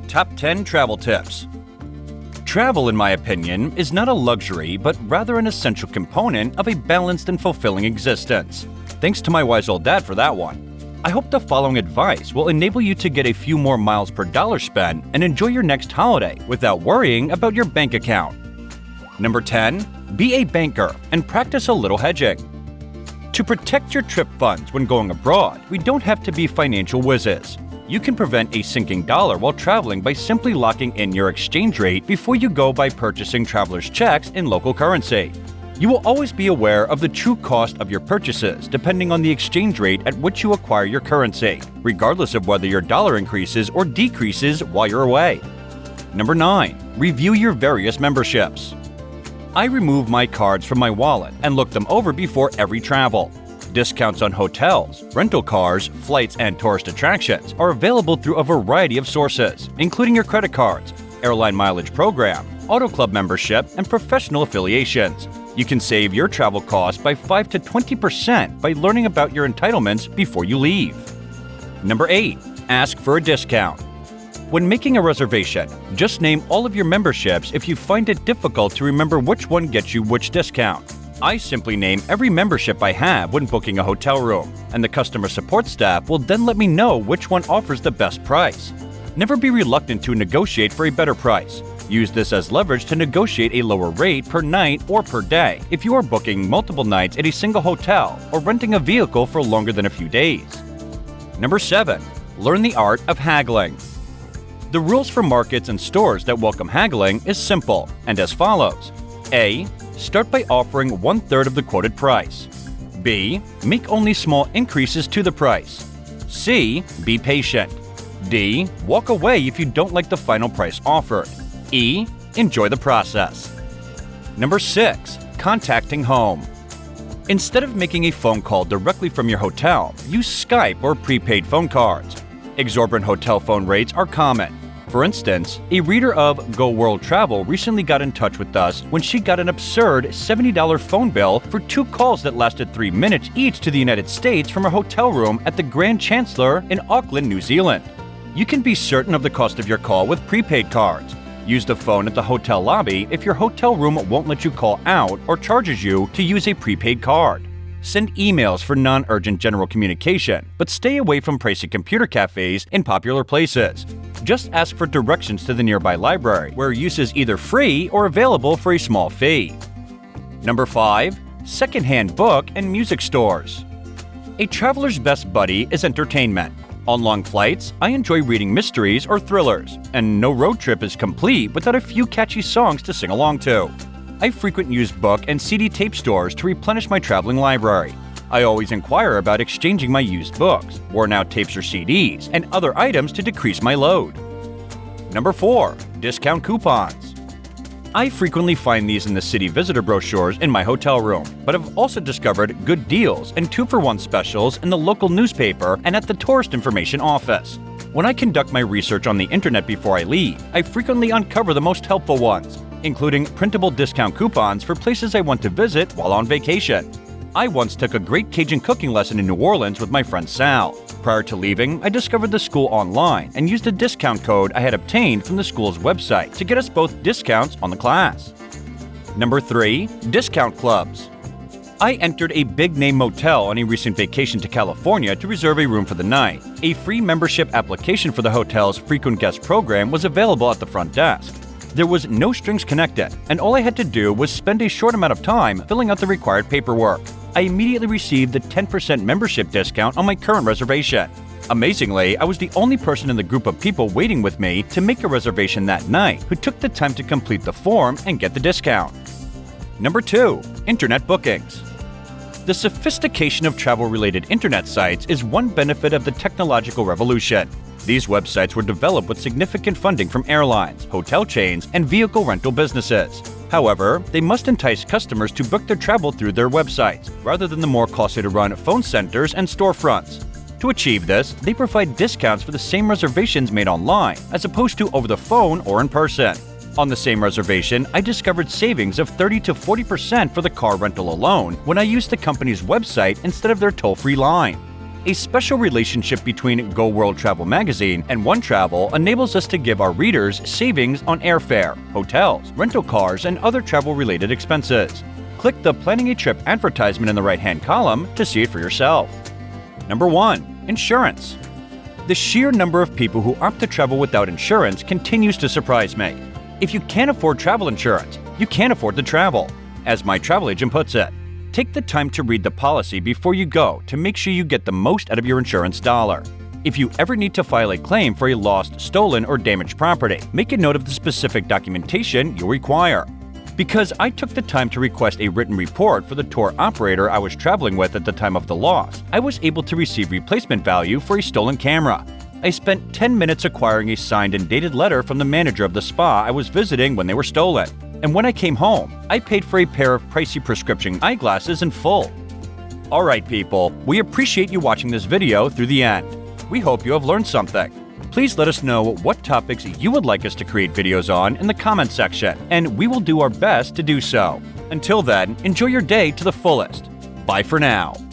Top 10 Travel Tips. Travel, in my opinion, is not a luxury, but rather an essential component of a balanced and fulfilling existence. Thanks to my wise old dad for that one. I hope the following advice will enable you to get a few more miles per dollar spent and enjoy your next holiday without worrying about your bank account. Number 10. Be a banker and practice a little hedging. To protect your trip funds when going abroad, we don't have to be financial whizzes. You can prevent a sinking dollar while traveling by simply locking in your exchange rate before you go by purchasing traveler's checks in local currency. You will always be aware of the true cost of your purchases depending on the exchange rate at which you acquire your currency, regardless of whether your dollar increases or decreases while you're away. Number 9. Review your various memberships. I remove my cards from my wallet and look them over before every travel. Discounts on hotels, rental cars, flights, and tourist attractions are available through a variety of sources, including your credit cards, airline mileage program, auto club membership, and professional affiliations. You can save your travel costs by 5 to 20% by learning about your entitlements before you leave. Number 8. Ask for a discount. When making a reservation, just name all of your memberships if you find it difficult to remember which one gets you which discount. I simply name every membership I have when booking a hotel room, and the customer support staff will then let me know which one offers the best price. Never be reluctant to negotiate for a better price. Use this as leverage to negotiate a lower rate per night or per day if you are booking multiple nights at a single hotel or renting a vehicle for longer than a few days. Number 7. Learn the art of haggling. The rules for markets and stores that welcome haggling is simple and as follows. A. Start by offering 1/3 of the quoted price. B. Make only small increases to the price. C. Be patient. D. Walk away if you don't like the final price offered. E. Enjoy the process. Number 6. Contacting home. Instead of making a phone call directly from your hotel, use Skype or prepaid phone cards. Exorbitant hotel phone rates are common. For instance, a reader of Go World Travel recently got in touch with us when she got an absurd $70 phone bill for 2 calls that lasted 3 minutes each to the United States from her hotel room at the Grand Chancellor in Auckland, New Zealand. You can be certain of the cost of your call with prepaid cards. Use the phone at the hotel lobby if your hotel room won't let you call out or charges you to use a prepaid card. Send emails for non-urgent general communication, but stay away from pricey computer cafes in popular places. Just ask for directions to the nearby library, where use is either free or available for a small fee. Number 5. Secondhand book and music stores. A traveler's best buddy is entertainment. On long flights, I enjoy reading mysteries or thrillers, and no road trip is complete without a few catchy songs to sing along to. I frequent used book and CD tape stores to replenish my traveling library. I always inquire about exchanging my used books, worn out tapes or CDs, and other items to decrease my load. Number 4. Discount coupons. I frequently find these in the city visitor brochures in my hotel room, but have also discovered good deals and 2-for-1 specials in the local newspaper and at the tourist information office. When I conduct my research on the internet before I leave, I frequently uncover the most helpful ones, including printable discount coupons for places I want to visit while on vacation. I once took a great Cajun cooking lesson in New Orleans with my friend Sal. Prior to leaving, I discovered the school online and used a discount code I had obtained from the school's website to get us both discounts on the class. Number 3. Discount clubs. I entered a big-name motel on a recent vacation to California to reserve a room for the night. A free membership application for the hotel's frequent guest program was available at the front desk. There was no strings connected, and all I had to do was spend a short amount of time filling out the required paperwork. I immediately received the 10% membership discount on my current reservation. Amazingly, I was the only person in the group of people waiting with me to make a reservation that night who took the time to complete the form and get the discount. Number 2. Internet bookings. The sophistication of travel-related internet sites is one benefit of the technological revolution. These websites were developed with significant funding from airlines, hotel chains, and vehicle rental businesses. However, they must entice customers to book their travel through their websites, rather than the more costly-to-run phone centers and storefronts. To achieve this, they provide discounts for the same reservations made online, as opposed to over the phone or in person. On the same reservation, I discovered savings of 30 to 40% for the car rental alone when I used the company's website instead of their toll-free line. A special relationship between Go World Travel Magazine and One Travel enables us to give our readers savings on airfare, hotels, rental cars, and other travel-related expenses. Click the Planning a Trip advertisement in the right-hand column to see it for yourself. Number 1. Insurance. The sheer number of people who opt to travel without insurance continues to surprise me. If you can't afford travel insurance, you can't afford to travel, as my travel agent puts it. Take the time to read the policy before you go to make sure you get the most out of your insurance dollar. If you ever need to file a claim for a lost, stolen, or damaged property, make a note of the specific documentation you'll require. Because I took the time to request a written report for the tour operator I was traveling with at the time of the loss, I was able to receive replacement value for a stolen camera. I spent 10 minutes acquiring a signed and dated letter from the manager of the spa I was visiting when they were stolen. And when I came home, I paid for a pair of pricey prescription eyeglasses in full. Alright people, we appreciate you watching this video through the end. We hope you have learned something. Please let us know what topics you would like us to create videos on in the comments section, and we will do our best to do so. Until then, enjoy your day to the fullest. Bye for now.